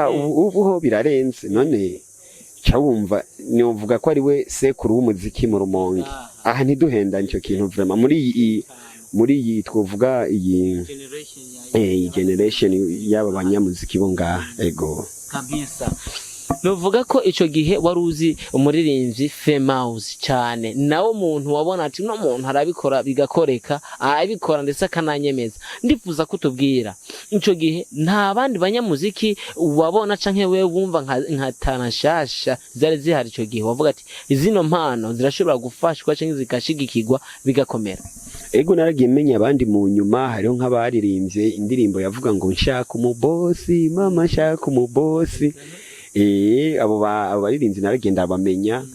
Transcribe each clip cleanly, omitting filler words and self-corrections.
ubu birarenze none cyawumva nivuga ko ari we sekuru w'umuziki mu Rumonge aha ntiduhenda nicyo kintu vraiment muri iyi twovuga iyi generation y'aba banyamuziki bo ngaha ego kabisa. Nuvuga ko ico gihe waruzi umuririmbyi famous cyane nawo muntu wabona ati no muntu arabikora bigakoreka abikora ndetse akananyemeza. Ndifuza kutubwira ico gihe nta bandi banyamuziki wabona canke we wumva nka tanashasha zari zihari ico gihe wavuga ati izino mpano zirashobora gufashwa canke zikashigikirwa bigakomera. Ego naragiye menya abandi mu nyuma hariho nk'abaririmbye indirimbo yavuga ngo nshaka umubosi mama nshaka umubosi abo baririmbyi naragenda bamenya.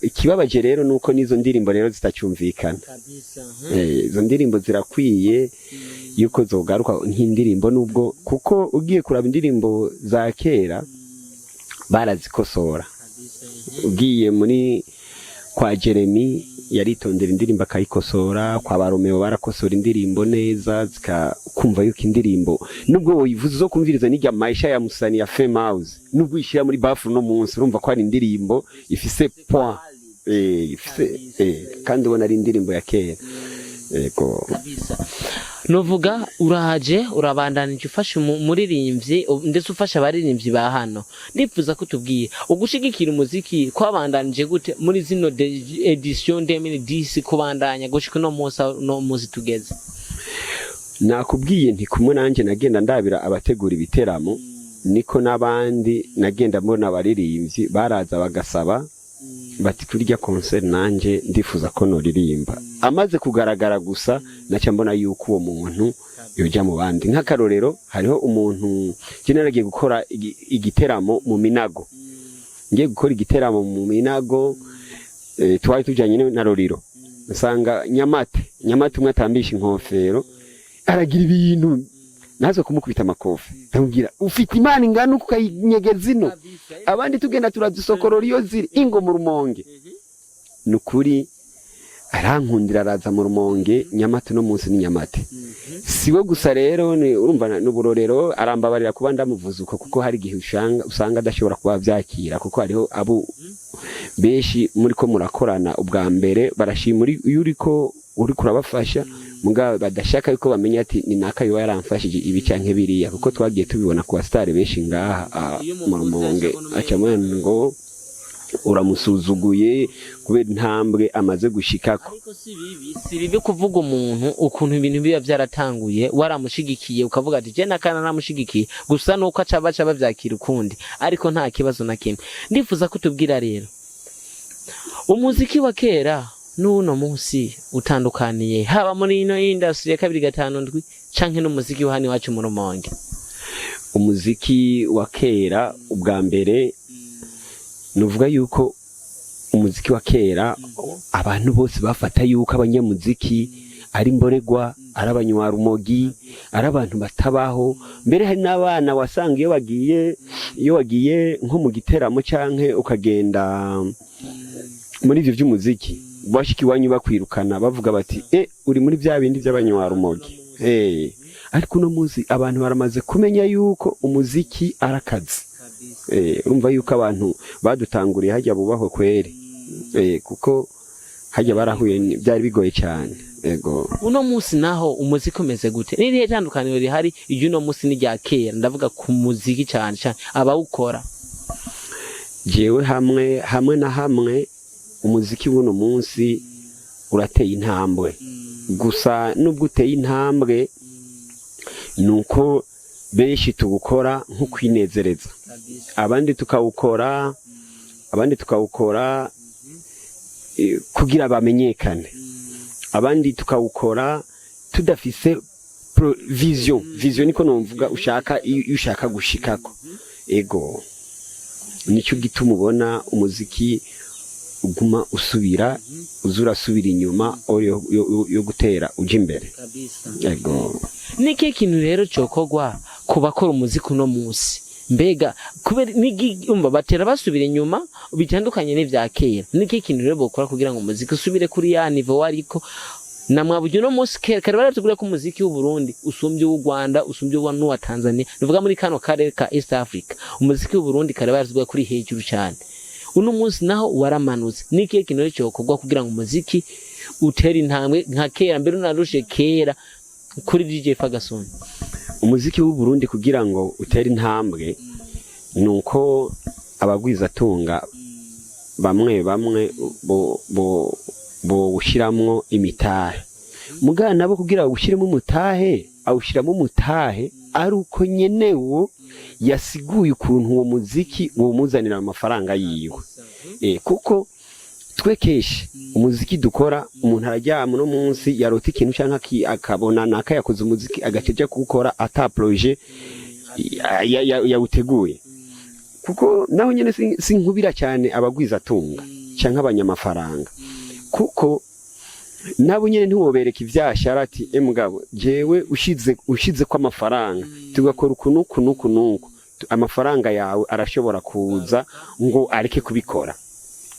Ikibabaje rero nuko nizo ndirimbo rero zitacyumvikana izo ndirimbo zirakwiye yuko zogaruka nk'indirimbo nubwo kuko ugiye kuraba indirimbo za kera barazikosora. Ugiye muri kwa Jeremy yaritondera indirimbo akayikosora, kwa Baromeo barakosora indirimbo neza zikakumva yuko indirimbo nubwo wivuze zo kumviriza n'ijya maisha ya Umusani ya famous nubwo ishira muri bafu no munsi urumva ko ari indirimbo ifise point kandi ubona ari indirimbo ya kera ego kabisa. Novuga uraje urabandanije ufasha umuririmbyi ndetse ufasha abaririmbyi ba hano. Ndifuza kutubwiye ugushigikira umuziki kwabandanije gute muri zino edition 2010 kubandanya gushika no muzi tugeze. Nakubwiye nti kumwe nanje nagenda ndabira abategura ibiteramo niko nabandi nagenda mbona abaririmbyi baraza bagasaba bati kurya concert nanje ndifuza ko noririmba. Amaze kugaragara gusa naca mbona yuko uwo muntu yoja mu bandi. Nk'akarorero hariho umuntu naragiye gukora igiteramo mu Minago. Ngiye gukora igiteramo mu Minago twari tujanye na Roriro. Nsanga Nyamate umwe atambisha inkofero aragira ibintu nazo kumukubita amakofi. Ndamubwira ufite imana ingana uko kayinyegeza ino abandi tugenda turadusokorora iyo ziri ingo mu Rumonge. Nukuri arankundira araza mu Rumonge Nyamate no munsi ni Nyamate. Siwe gusa rero urumva n'uburorero arambabarira kuba ndamuvuza uko kuko hari gihe usanga adashobora kuba byakira kuko hariho abo beshi muri ko murakorana ubwa mbere barashima uri kurabafasha muga badashaka yuko bamenya ati ni naka yo yaramfashije ibi cyanke biriya kuko twagiye tubibona ku star beshi ngaha mu Rumonge acamwe ngo uramusuzuguye kubera intambwe amaze gushikako. Ariko si bibi kuvuga umuntu ukuntu ibintu biba byaratanguye waramushigikiye ukavuga ati je nakana namushigikiye gusa nuko aca bavyakira ukundi ariko nta kibazo na kimwe. Ndifuza kutubwira rero umuziki wa kera nuno munsi utandukaniye haba muri ino industry ya 257 canke n'umuziki wa hani wacu mu Rumonge. Umuziki wa kera ubwa mbere nuvuga yuko umuziki wa kera abantu bose bafata yuko abanyamuziki ari mboregwa ari abanywarumogi ari abantu batabaho. Mbere hari n'abana wasanga iyo wagiye nko mu giteramo canke ukagenda muri ivyo by'umuziki bashiki wanyu bakwirukana bavuga bati uri muri bya bindi by'abanywarumogi. Ariko no muzi abantu baramaze kumenya yuko umuziki arakazi. Urumva yuko abantu badutanguriye hajya bubaho kweri kuko hajya barahuye byari bigoye cyane. Ego uno munsi naho umuziki umeze gute? Nirihe tandukaniro rihari iyo uno munsi n'ijya kera ndavuga ku muziki cyane abawukora? Jewe hamwe na hamwe umuziki w'uno munsi urateye intambwe gusa nubwo uteye intambwe nuko benshi tugukora nko kwinezereza abandi tukawukora kugira bamenyekane abandi tukawukora tudafise vision niko numvuga ushaka gushikako. Ego nicyo gituma ubona umuziki uguma uzurasubira inyuma yo gutera uje imbere. Ego niki kintu rero cokogwa kubakora umuziki no munsi mbega kubera umva batera basubira inyuma bitandukanye n'ivya kera. Niki kintu rero bokora kugira ngo umuziki usubire kuri ya niveau wariko na mwabuye no munsi kare baratubwira ko umuziki w'u Burundi usumbye w'u Rwanda usumbye n'uwa Tanzania nivuga muri kano karere ka East Africa umuziki w'u Burundi kare baratubwira kuri hejuru cyane uno munsi naho waramanutse niki kintu cyo kugwa kugira ngo umuziki utera intambwe nka kera mbere unarushe kera kuri DJ Fagasoni. Umuziki w'u Burundi kugira ngo utere intambwe nuko abagwizatunga bamwe bo ushiramwo imitahe mugana nabo kugira ushiremo umutahe awushiramo umutahe ari uko nyenewo yasiguye ukuntu uwo muziki wo muzanira amafaranga yiwe kuko twekeshe umuziki dukora umuntu arajyama no munsi yarota ikintu canka akabona naka yakoze umuziki agaceja gukora ata projet yawuteguye kuko naho nyene sinkubira cyane abagwizatunga canka abanyamafaranga kuko nabo nyene ntiwobereka ivyashara ati mugabo jewe ushize kwa amafaranga tugakora ukunuku amafaranga yawe arashobora kuza ngo areke kubikora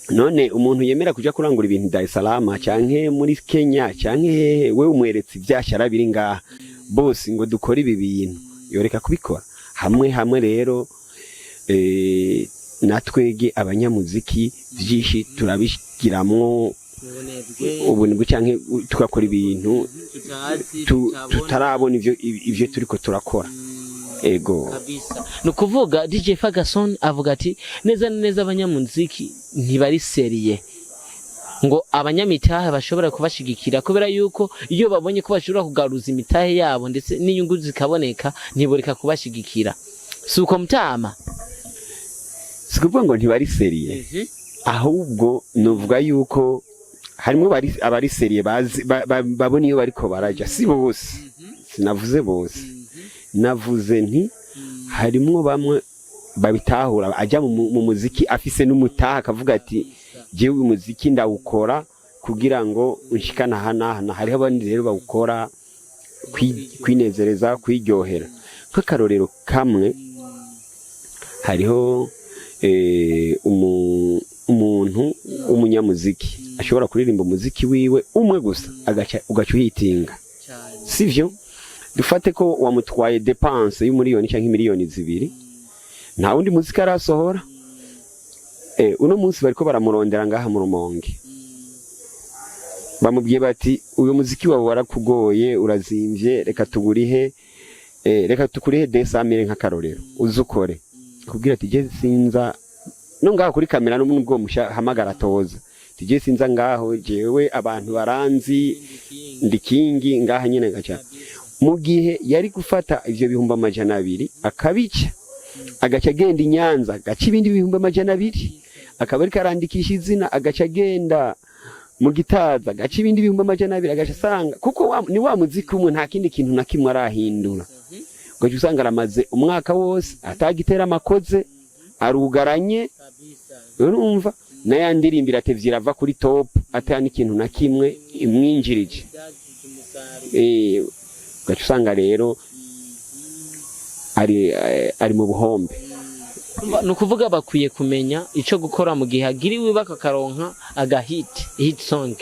none umuntu yemera kuja kurangura ibintu Dar es Salaam canke muri Kenya canke we umweretse ivyashara biri ngaha bose ngo dukora ibi bintu yoreka kubikora hamwe rero natwege abanyamuziki vyishi turabishikiramwo ubunebwe canke tukakora ibintu tutarabona ivyo turiko turakora ego kabisa nukuvuga DJ Fagasoni avuga ati neza abanyamuziki ntibari seriye ngo abanyamitahe bashobora kubashigikira kubera yuko iyo babonye ko bashobora kugaruza imitahe yabo ndetse n'inyungu zikaboneka ntiboreka kubashigikira suko mtama sikuvuga ngo ntibari seriye ahubwo novuga yuko harimo abari seriye babona iyo bariko baraja si bose sinavuze bose navuze nti harimo bamwe babitahura ajya mu muziki afise n'umutaha akavuga ati jewe umuziki ndawukora kugira ngo unshikana hana hariho abandi rero bawukora kwinezereza kwiryohera nk'akarorero kamwe hariho umuntu umunyamuziki ashobora kuririmba umuziki wiwe umwe gusa ugaca uhitinga sivyo dufate ko wamutwaye dépense y'umuriyoni cyangwa miliyoni 2 nta wundi muziki arasohora uno munsi bariko baramurondera ngaha mu Rumonge bamubwiye bati uyu muziki wawe warakugoye urazimvye reka tugurihe reka tukurihe 200,000 nk'akarorero uzukore kubwira ati je sinza no ngaho kuri kamera n'ubwo mushamagara toza tije sinza ngaho jewe abantu baranzi ndikingi ngaha nyene gacha mu gihe yari gufata ivyo bihumba 200 akabica agaca genda inyanza gaca ibindi bihumba 200 akaba ari karandikisha izina agaca genda mu gitaza gaca ibindi bihumba 200 agaca sanga kuko ni wa muziki umwe nta kindi kintu na kimwe arahindura gaca usanga aramaze umwaka wose atagitera amakoze arugaranye urumva nayandirimbira atevyira ava kuri top atani ikintu na kimwe imwinjirije gaca usanga rero ari mu buhombe nukuvuga bakwiye kumenya ico gukora mu gihe agiriwe bakakaronka hit song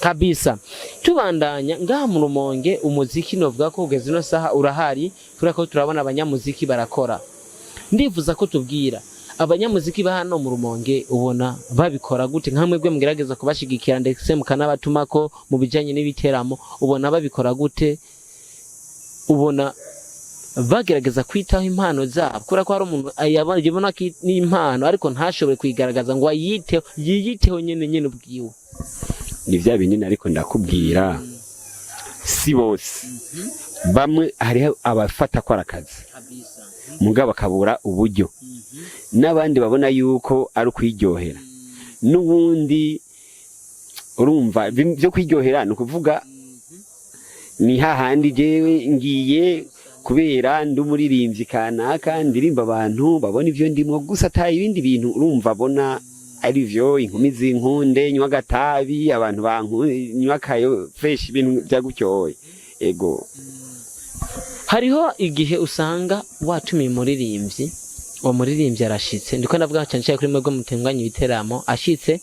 kabisa tubandanya ngaha mu Rumonge umuziki novuga ko ugeze no saha urahari turako turabona abanyamuziki barakora ndifuza ko tubwira abanyamuziki ba hano mu Rumonge ubona babikora gute nkamwe gwe mugerageza kubashigikira ndetse mukanabatumako mu bijanye n'ibiteramo ubona babikora gute ubona bagerageza kwitaho impano zabo kura ko hari umuntu yabona n'impano ariko ntashobore kwigaragaza ngo yiyiteho nyene ubwiwe ni vya binini ariko ndakubwira si bose bamwe hari abafata ko arakazi mugabo akabura uburyo n'abandi babona yuko ari kwiryohera n'ubundi urumva byo kwiryohera no kuvuga ni hahandi jewe ngiye kubera ndumuririmbyi kanaka ndirimba abantu babona ivyo ndimo gusa tayi ibindi bintu urumva bona ari vyo inkumi zinkunde nywa gatabi abantu nywa kayo fresh ibintu bya gucyoye ego hariho igihe usanga watumiye umuririmbyi uwo muririmbyi arashitse ndiko ndavuga cyane cyane kuri mwebwe mutenganya ibiteramo ashitse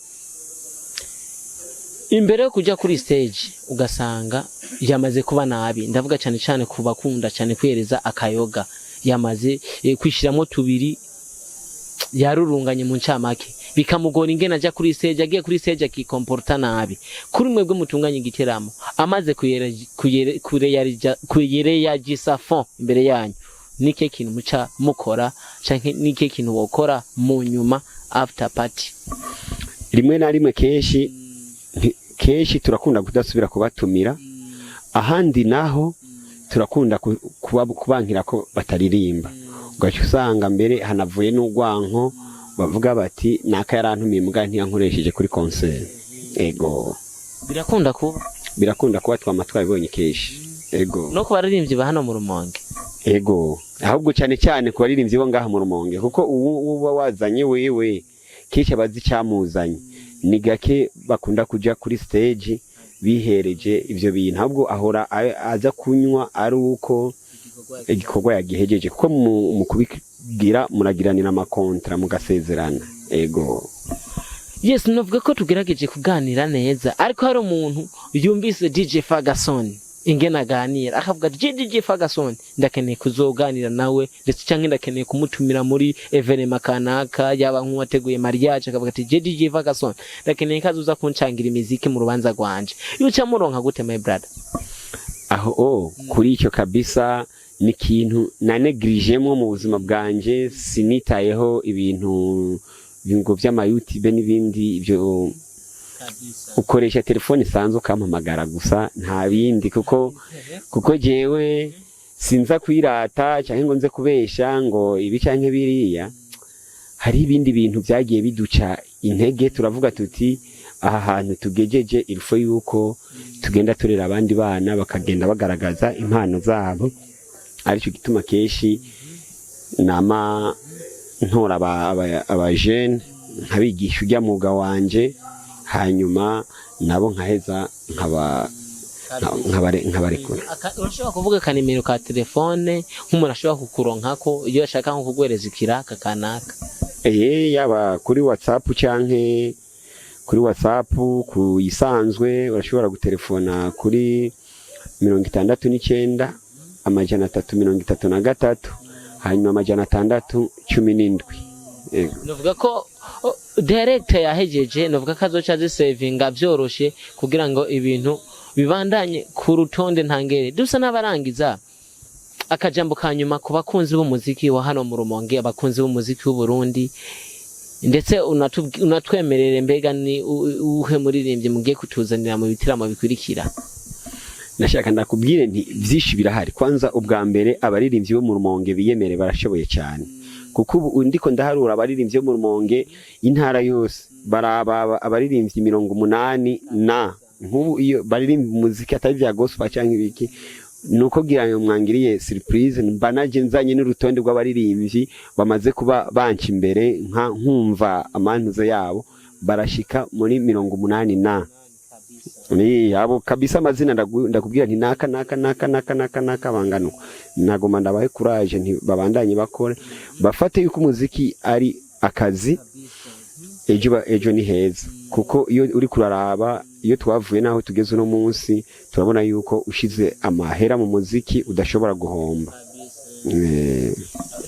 imbere yo kujya kuri stage ugasanga yamaze kuba nabi, ndavuga cyane cyane ku bakunda cyane kwiyereza akayoga, yamaze kwishiramo tubiri yarurunganye mu ncamake, bikamugora ingene ajya kuri stage, agiye kuri stage akikomporta nabi. Kuri mwebwe mutunganye igiteramo amaze kuyereyagisa fond imbere yanyu, nike kintu muca mukora canke nike kintu wokora mu nyuma after party? Rimwe na rimwe kenshi turakunda kudasubira kubatumira, ahandi naho turakunda kubankira ko bataririmba, ugaca usanga mbere hanavuye n'ugwanko bavuga bati naka yarantumiye muga ntiyankoresheje kuri concert. Ego birakunda kuba twamatwabibonye kenshi. Ego no kubaririmbyi ba hano mu Rumonge. Ego ahubwo cyane cyane kubaririmbyi bo ngaha mu Rumonge, kuko uba wazanye wewe kenshi abazi cyamuzanye, ni gake bakunda kuja kuri stage bihereje ivyo bintu, ahubwo ahora aza kunywa ari uko igikorwa yagihejeje, kuko mu kubigira muragiranira amakontra mugasezerana. Ego yes, novuga ko tugerageje kuganira neza, ariko hari umuntu yumvise DJ Fagasoni ingena aganira akavuga DJ Fagasoni ndakeneye kuzoganira nawe, ndetse cyangwa ndakeneye kumutumira muri evenement kanaka, yaba nk'uwateguye mariage akavuga ati DJ Fagasoni ndakeneye kazuza kuncangira imiziki mu rubanza rwanje, yuca muronka gute my brother? Aho kuri icyo kabisa ni kintu na negligemo mu buzima bwanje, sinitayeho ibintu bingo by'ama YouTube n'ibindi, ibyo ukoresha telefone isanzwe ukampamagara gusa nta bindi, kuko jewe sinza kwirata cyangwa ngo nze kubesha ngo ibi canke biriya. Hari ibindi bintu byagiye biduca intege, turavuga tuti aha hantu tugejeje ilfo yuko tugenda turera abandi bana bakagenda bagaragaza impano zabo, aricyo gituma keshi nama ntora aba jeune nkabigisha ujya muga wanje, hanyuma nabo nkaheza nkabarekura. Urashobora kuvuga kanimero ka telefone nk'umuntu ashobora kukuronkako iyo ashaka nko kugwereza ikiraka kanaka? Yaba kuri WhatsApp canke kuri WhatsApp ku isanzwe urashobora gutelefona kuri 69 333 hanyuma 617. Novuga ko director yahejeje, novuga ko azoca zisavinga byoroshe kugira ngo ibintu bibandanye ku rutonde ntangere. Dusa n'abarangiza akajambo kanyuma ku bakunzi b'umuziki wa hano mu Rumonge, abakunzi b'umuziki w'u Burundi, ndetse unatwemerere mbega ni uhe muririmbye mugiye kutuzanira mu bitiramo bikurikira? Nashaka ndakubwire nti vyinshi birahari. Kwanza ubwa mbere abaririmbyi bo mu Rumonge biyemere barashoboye cyane, kuko ubu ndiko ndaharura abaririmbyi bo mu Rumonge intara yose baraba abaririmbyi 80 na nk'ubu iyo baririmba muziki atari bya gospel cyangwa ibiki, nuko gira mwangiriye surprise mbanaje nzanye n'urutonde rw'abaririmbyi bamaze kuba banki imbere nkumva amantuzo yabo barashika muri 80 na ni abo kabisa amazina ndakubwira nti naka bangano, nagoma ndabahe courage nti babandanye bakore, bafate yuko umuziki ari akazi, ejo ni heza, kuko iyo uri kuraraba iyo twavuye naho tugeze no munsi turabona yuko ushize amahera mu muziki udashobora guhomba.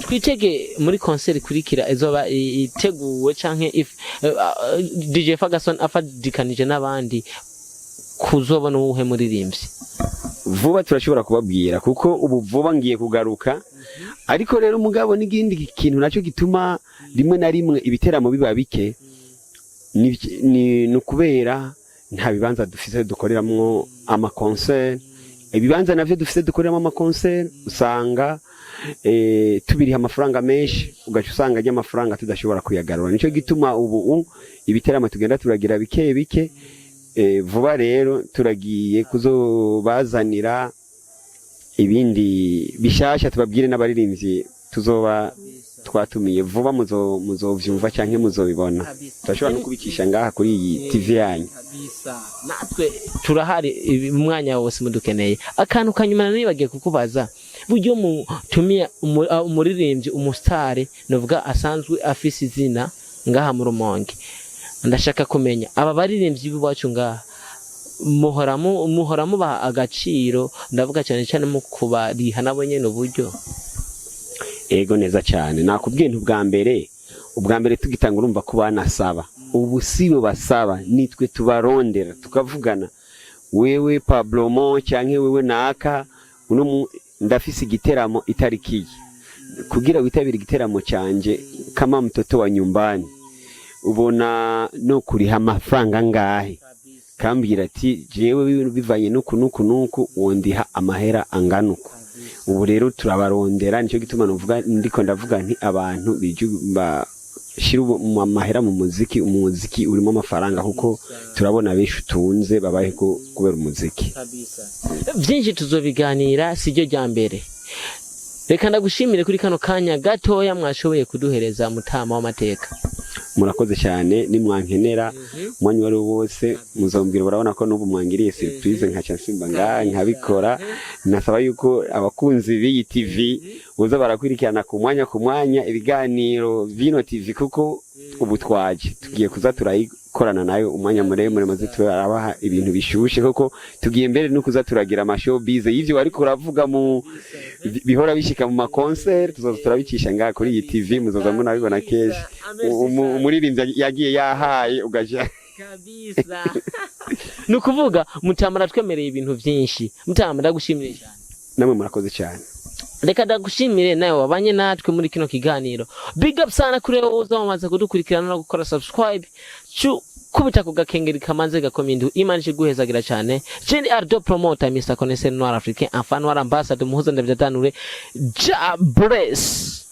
Twitege muri concert kurikira ezoba iteguwe canke DJ Fagasoni afadikanije n'abandi kuzobona uwuhe muririmbyi? Vuba turashobora kubabwira, kuko ubu vuba ngiye kugaruka, ariko rero umugabo n'igindi kintu nacyo gituma rimwe na rimwe ibiteramo biba bike ni kubera nta bibanza dufise dukoreramo ama concert. Ibibanza navyo dufise dukoreramo ama concert usanga tubiriha amafaranga menshi, ugaca usanga ajya amafaranga tudashobora kuyagarura. Nico gituma ubu ibiteramo tugenda turagira bike bike. Vuba rero turagiye kuzobazanira ibindi bishasha, tubabwire n'abaririmbyi tuzoba twatumiye vuba, muzovyumva canke muzobibona. Turashobora no kubikisha ngaha kuri iyi TV yanyu. Natwe turahari umwanya wose mudukeneye. Akantu kanyuma nibagiye kukubaza, buryo mutumiye umuririmbyi umusitare novuga asanzwe afise izina ngaha mu Rumonge, ndashaka kumenya aba baririmbyi b'iwacu ngaha muhora mubaha agaciro ndavuga cyane cyane mu kubariha nabo nyene uburyo. Ego neza cyane nakubwiye ubwa mbere tugitanga urumva ko banasaba ubu sibo basaba nitwe tubarondera tukavugana wewe Pablo Mo cyangwa wewe naka ndafise igiteramo itarikiye kugira witabira igiteramo cyanje kama mtoto wa nyumbani ubona no kuriha amafaranga ngahe kambira ati jewe bivanye nuku wondiha amahera anganuko. Ubu rero turabarondera nicyo gituma nuvuga ndiko ndavuga nti abantu bijuba shira amahera mu umuziki urimo amafaranga kuko turabona benshi tunze babaye ko kubera umuziki. Byinshi tuzobiganira sijyo rya mbere. Reka ndagushimire kuri kano kanya gatoya mwashoboye kuduhereza mutama w'amateka. Murakoze cyane nimwankenera mwanyu wari wose muzombwira barabona ko n'ubu mwangiriye surprise nkaca simba nkabikora. Nasaba yuko abakunzi b'iyi TV boza barakwirikirana ku mwanya ibiganiro vino TV kuko ubu tugiye kuza turayikorana nayo umwanya muremure maze turabaha ibintu bishushe kuko tugiye mbere no kuza turagira amashow-biz y'ivyo ariko uravuga mu bihora bishika mu maconcert tuzoza turabikisha ngaha kuri iyi TV muzoza munabibona keshi umuririmbyi yagiye yahaye ugaja kabisa. Nukuvuga mutamara twemereye ibintu byinshi mutamara gushimire cyane. Namwe murakoze cyane. Reka ndagushimire nawe wabanye natwe muri kino kiganiro. Big up sana kuri wowe uzamaze kudukurikirana no gukora subscribe. Kubita ku gakengeri kamanze gakomindu imanije guhezagira cyane. Jendi Ardo promoter Mr. Connaisseur Noir Africain, enfant noir ambassadeur muhuza ndabyatanure. Ja bless.